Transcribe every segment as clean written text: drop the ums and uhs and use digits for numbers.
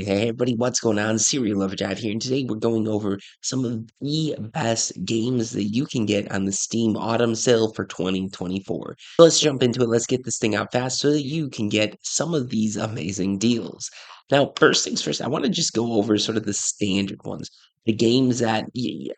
Hey everybody, what's going on? Serial Lover Dad here, and today we're going over some of the best games that you can get on the Steam Autumn Sale for 2024. So let's jump into it. Let's get this thing out fast so that you can get some of these amazing deals. Now, first things first, I want to just go over sort of the standard ones, the games that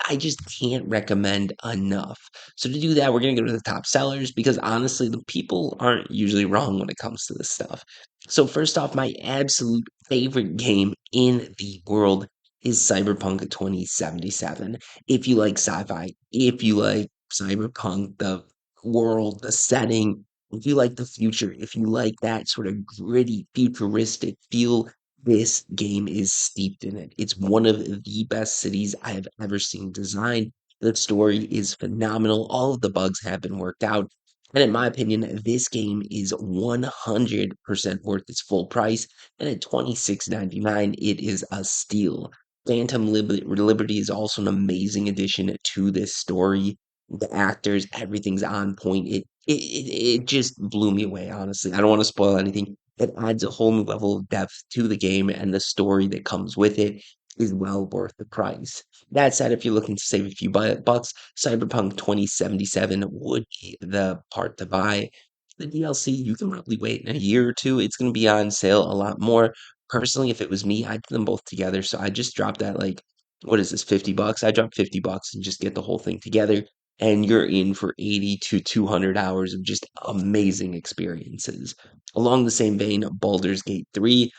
I just can't recommend enough. So to do that, we're going to go to the top sellers because honestly, the people aren't usually wrong when it comes to this stuff. So first off, my absolute favorite game in the world is Cyberpunk 2077. If you like sci-fi, if you like cyberpunk, the world, the setting, if you like the future, if you like that sort of gritty, futuristic feel, this game is steeped in it. It's one of the best cities I have ever seen designed. The story is phenomenal. All of the bugs have been worked out. And in my opinion, this game is 100% worth its full price. And at 26.99, it is a steal. Liberty is also an amazing addition to this story. The actors, everything's on point. It just blew me away, honestly. I don't want to spoil anything. It adds a whole new level of depth to the game, and the story that comes with it is well worth the price. That said, if you're looking to save a few bucks, Cyberpunk 2077 would be the part to buy. The DLC, you can probably wait in a year or two. It's going to be on sale a lot more. Personally, if it was me, I'd do them both together. So I just dropped that, like, what is this, 50 bucks? I dropped 50 bucks and just get the whole thing together. And you're in for 80 to 200 hours of just amazing experiences. Along the same vein, Baldur's Gate 3,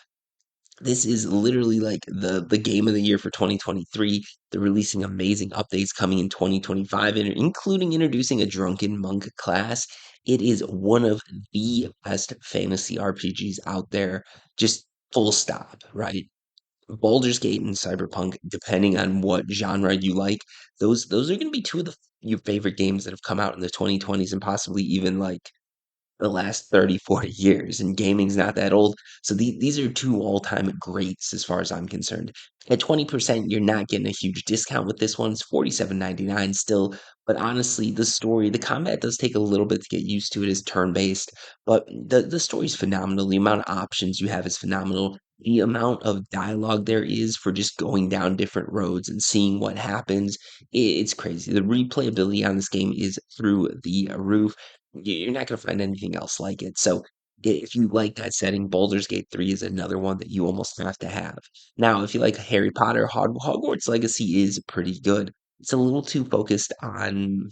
this is literally like the game of the year for 2023. They're releasing amazing updates coming in 2025, and including introducing a drunken monk class. It is one of the best fantasy RPGs out there, just full stop, right? Baldur's Gate and Cyberpunk, depending on what genre you like, those are going to be two of your favorite games that have come out in the 2020s and possibly even like the last 30, 40 years, and gaming's not that old. So these are two all-time greats as far as I'm concerned. At 20%, you're not getting a huge discount with this one. It's 47.99 still. But honestly, the story, the combat does take a little bit to get used to. It is turn-based, but the story's phenomenal. The amount of options you have is phenomenal. The amount of dialogue there is for just going down different roads and seeing what happens, it's crazy. The replayability on this game is through the roof. You're not going to find anything else like it. So if you like that setting, Baldur's Gate 3 is another one that you almost have to have. Now, if you like Harry Potter, Hogwarts Legacy is pretty good. It's a little too focused on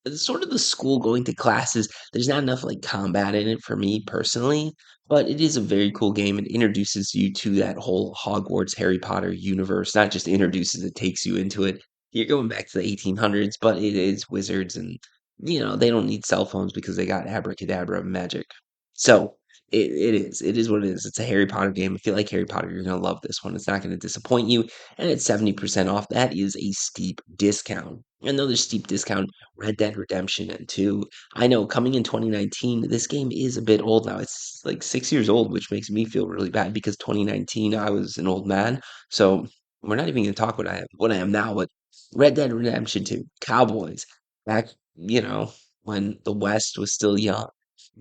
sort of the school going to classes. There's not enough like combat in it for me personally, but it is a very cool game. It introduces you to that whole Hogwarts Harry Potter universe. Not just introduces it, takes you into it. You're going back to the 1800s, but it is wizards, and they don't need cell phones because they got abracadabra magic. So it is what it is. It's a Harry Potter game. If you like Harry Potter, you're gonna love this one. It's not gonna disappoint you. And it's 70% off. That is a steep discount. Another steep discount, Red Dead Redemption 2. I know coming in 2019, this game is a bit old now. It's like 6 years old, which makes me feel really bad because 2019 I was an old man. So we're not even gonna talk what I am now, but Red Dead Redemption 2, Cowboys, back, when the West was still young,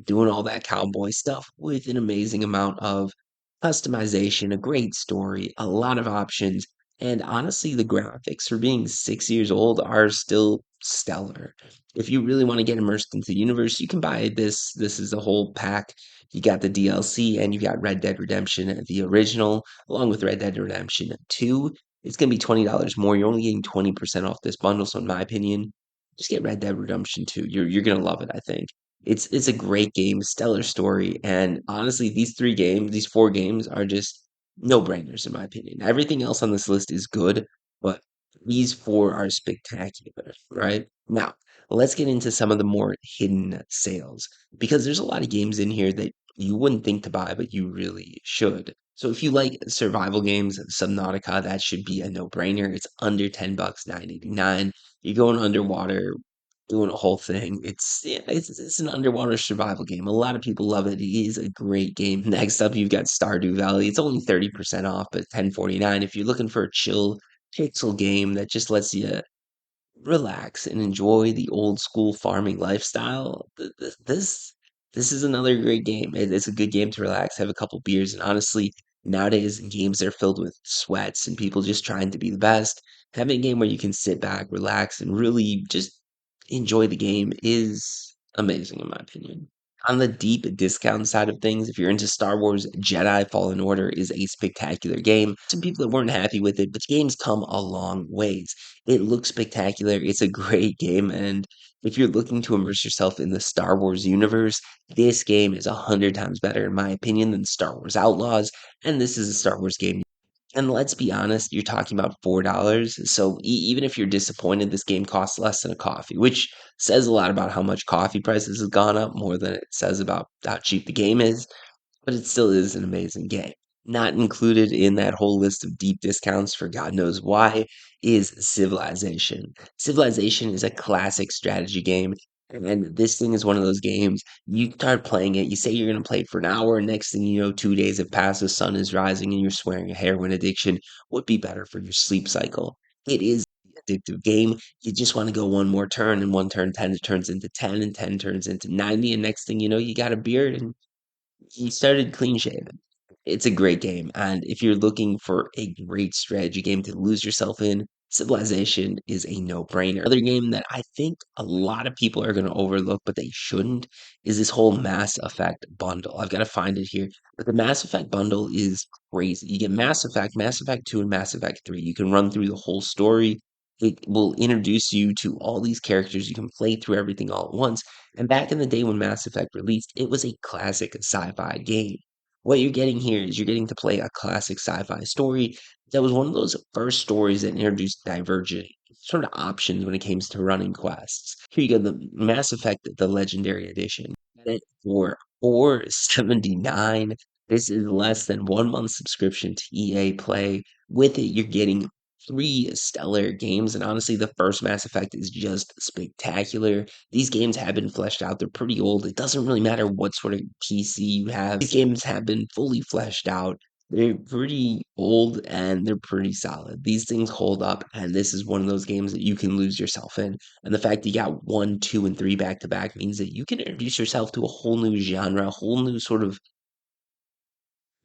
doing all that cowboy stuff with an amazing amount of customization, a great story, a lot of options, and honestly, the graphics for being 6 years old are still stellar. If you really want to get immersed into the universe, you can buy this. This is a whole pack. You got the DLC and you got Red Dead Redemption, the original, along with Red Dead Redemption 2. It's going to be $20 more. You're only getting 20% off this bundle. So, in my opinion, just get Red Dead Redemption 2. You're going to love it, I think. It's a great game, stellar story, and honestly, these 4 games are just no-brainers in my opinion. Everything else on this list is good, but these 4 are spectacular, right? Now, let's get into some of the more hidden sales because there's a lot of games in here that you wouldn't think to buy, but you really should. So if you like survival games, Subnautica, that should be a no-brainer. It's under 10 bucks, 9.89. You're going underwater, doing a whole thing. It's an underwater survival game. A lot of people love it. It is a great game. Next up, you've got Stardew Valley. It's only 30% off, but 10.49. If you're looking for a chill pixel game that just lets you relax and enjoy the old school farming lifestyle, this is another great game. It's a good game to relax, have a couple beers, and honestly, Nowadays, games are filled with sweats and people just trying to be the best. Having a game where you can sit back, relax, and really just enjoy the game is amazing, in my opinion. On the deep discount side of things, if you're into Star Wars, Jedi Fallen Order is a spectacular game. Some people that weren't happy with it, but the game's come a long ways. It looks spectacular. It's a great game, and if you're looking to immerse yourself in the Star Wars universe, this game is 100 times better, in my opinion, than Star Wars Outlaws, and this is a Star Wars game. And let's be honest, you're talking about $4. So even if you're disappointed, this game costs less than a coffee, which says a lot about how much coffee prices have gone up more than it says about how cheap the game is, but it still is an amazing game. Not included in that whole list of deep discounts for God knows why is Civilization. Civilization is a classic strategy game, and this thing is one of those games you start playing it, you say you're going to play for an hour, and next thing you know, 2 days have passed, the sun is rising, and you're swearing a heroin addiction would be better for your sleep cycle. It is an addictive game. You just want to go one more turn, and one turn 10 turns into 10, and 10 turns into 90, and next thing you know, you got a beard and he started clean shaven. It's a great game, and if you're looking for a great strategy game to lose yourself in, Civilization is a no-brainer. Another game that I think a lot of people are going to overlook, but they shouldn't, is this whole Mass Effect bundle. I've got to find it here. But the Mass Effect bundle is crazy. You get Mass Effect 2, and Mass Effect 3. You can run through the whole story. It will introduce you to all these characters. You can play through everything all at once. And back in the day when Mass Effect released, it was a classic sci-fi game. What you're getting here is you're getting to play a classic sci-fi story that was one of those first stories that introduced divergent sort of options when it came to running quests. Here you go, the Mass Effect, the Legendary Edition. Get it for 479. This is less than 1 month subscription to EA Play. With it, you're getting three stellar games, and honestly, the first Mass Effect is just spectacular. These games have been fleshed out. They're pretty old. It doesn't really matter what sort of PC you have. These games have been fully fleshed out. They're pretty old and they're pretty solid. These things hold up, and this is one of those games that you can lose yourself in. And the fact that you got one, two, and three back to back means that you can introduce yourself to a whole new genre, a whole new sort of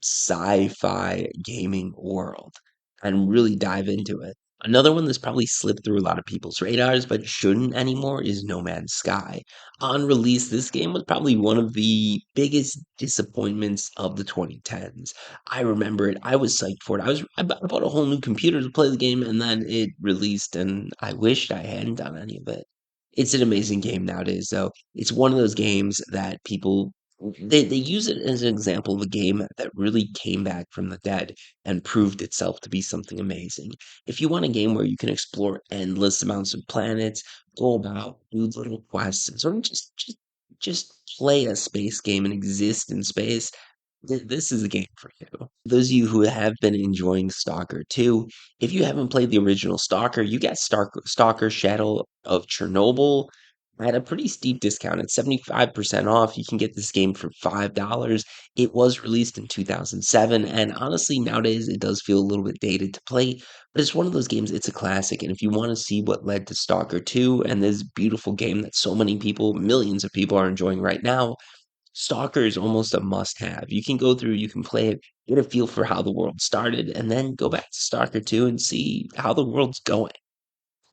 sci-fi gaming world and really dive into it. Another one that's probably slipped through a lot of people's radars but shouldn't anymore is No Man's Sky. On release, this game was probably one of the biggest disappointments of the 2010s. I remember it. I was psyched for it. I bought a whole new computer to play the game, and then it released, and I wished I hadn't done any of it. It's an amazing game nowadays, though. It's one of those games that people they use it as an example of a game that really came back from the dead and proved itself to be something amazing. If you want a game where you can explore endless amounts of planets, go about, do little quests, and sort of just play a space game and exist in space, this is a game for you. Those of you who have been enjoying Stalker 2, if you haven't played the original Stalker, you got Stalker Shadow of Chernobyl at a pretty steep discount. At 75% off, you can get this game for $5. It was released in 2007, and honestly, nowadays it does feel a little bit dated to play, but it's one of those games, it's a classic. And if you want to see what led to Stalker 2 and this beautiful game that so many people, millions of people are enjoying right now, Stalker is almost a must-have. You can go through, you can play it, get a feel for how the world started, and then go back to Stalker 2 and see how the world's going.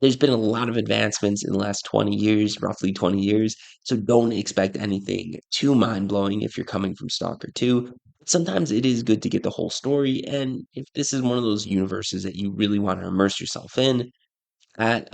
There's been a lot of advancements in the last 20 years, roughly 20 years, so don't expect anything too mind-blowing if you're coming from Stalker 2. Sometimes it is good to get the whole story, and if this is one of those universes that you really want to immerse yourself in, at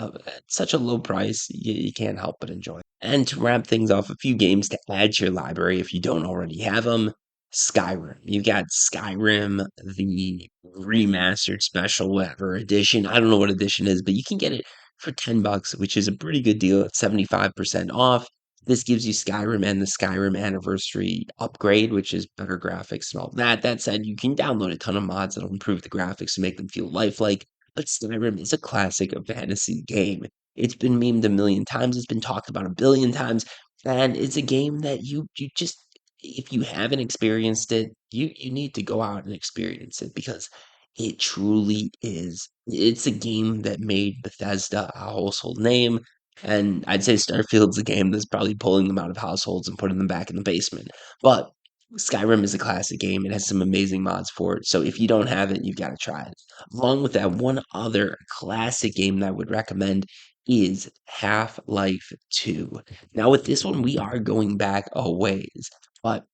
such a low price, you can't help but enjoy. And to wrap things off, a few games to add to your library if you don't already have them. Skyrim. You got Skyrim, the remastered special whatever edition. I don't know what edition is, but you can get it for $10, which is a pretty good deal at 75% off. This gives you Skyrim and the Skyrim Anniversary upgrade, which is better graphics and all that. That said, you can download a ton of mods that'll improve the graphics and make them feel lifelike. But Skyrim is a classic fantasy game. It's been memed a million times. It's been talked about a billion times, and it's a game that you just if you haven't experienced it, you need to go out and experience it because it truly is. It's a game that made Bethesda a household name, and I'd say Starfield's a game that's probably pulling them out of households and putting them back in the basement. But Skyrim is a classic game. It has some amazing mods for it. So if you don't have it, you've got to try it. Along with that, one other classic game that I would recommend is Half-Life 2. Now, with this one, we are going back a ways. But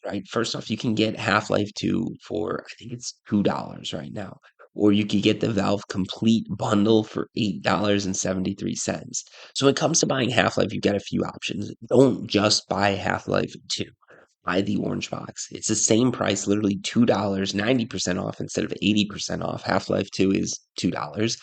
right, first off, you can get Half-Life 2 for I think it's $2 right now. Or you could get the Valve Complete Bundle for $8.73. So when it comes to buying Half-Life, you've got a few options. Don't just buy Half-Life 2, buy the orange box. It's the same price, literally $2, 90% off instead of 80% off. Half-Life 2 is $2.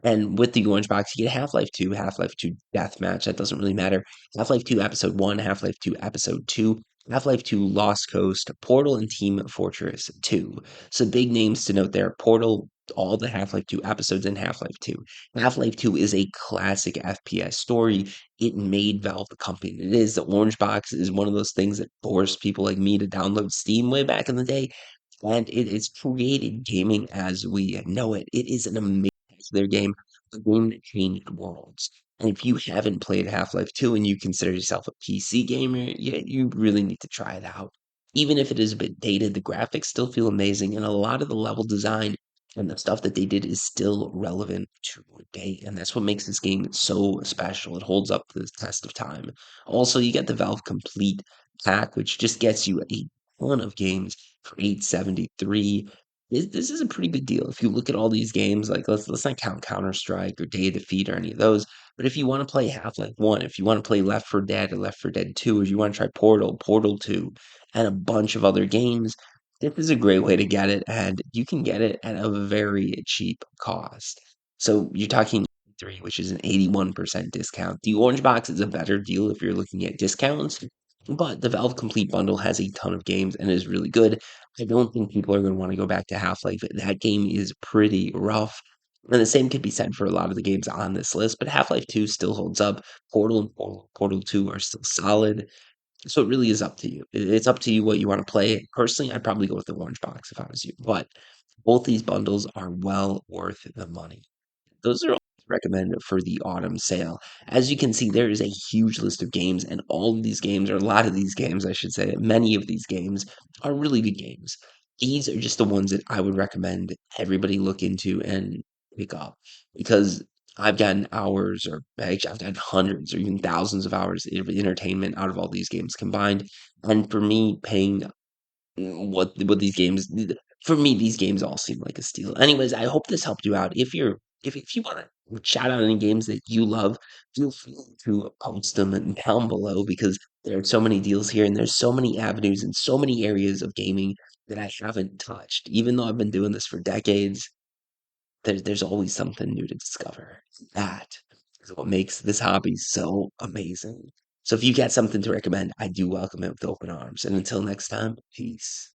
And with the orange box, you get Half-Life 2, Half-Life 2 Deathmatch. That doesn't really matter. Half-Life 2 Episode 1, Half-Life 2 Episode 2, Half-Life 2 Lost Coast, Portal, and Team Fortress 2. So big names to note there. Portal, all the Half-Life 2 episodes in Half-Life 2. Half-Life 2 is a classic FPS story. It made Valve the company it is. The orange box is one of those things that forced people like me to download Steam way back in the day. And it has created gaming as we know it. It is an amazing their game, a game that changed worlds. And if you haven't played Half-Life 2 and you consider yourself a PC gamer, you really need to try it out. Even if it is a bit dated, the graphics still feel amazing, and a lot of the level design and the stuff that they did is still relevant to date. And that's what makes this game so special. It holds up to the test of time. Also, you get the Valve Complete pack, which just gets you a ton of games for 873. This is a pretty good deal. If you look at all these games, like let's not count Counter-Strike or Day of Defeat or any of those, but if you want to play Half-Life 1, if you want to play Left 4 Dead or Left 4 Dead 2, or you want to try Portal, Portal 2, and a bunch of other games, this is a great way to get it, and you can get it at a very cheap cost. So you're talking 3, which is an 81% discount. The orange box is a better deal if you're looking at discounts, but the Valve Complete Bundle has a ton of games and is really good. I don't think people are going to want to go back to Half-Life. That game is pretty rough. And the same could be said for a lot of the games on this list, but Half-Life 2 still holds up. Portal and Portal 2 are still solid. So it really is up to you. It's up to you what you want to play. Personally, I'd probably go with the orange box if I was you. But both these bundles are well worth the money. Those are all I recommend for the autumn sale. As you can see, there is a huge list of games, and all of these games, or a lot of these games, I should say, many of these games are really good games. These are just the ones that I would recommend everybody look into and pick up because I've gotten hours, or actually, I've gotten hundreds or even thousands of hours of entertainment out of all these games combined. And for me, paying what these games for me, these games all seem like a steal. Anyways, I hope this helped you out. If you want to shout out any games that you love, feel free to post them down below because there are so many deals here and there's so many avenues and so many areas of gaming that I haven't touched. Even though I've been doing this for decades, there's always something new to discover. That is what makes this hobby so amazing. So if you got something to recommend, I do welcome it with open arms. And until next time, peace.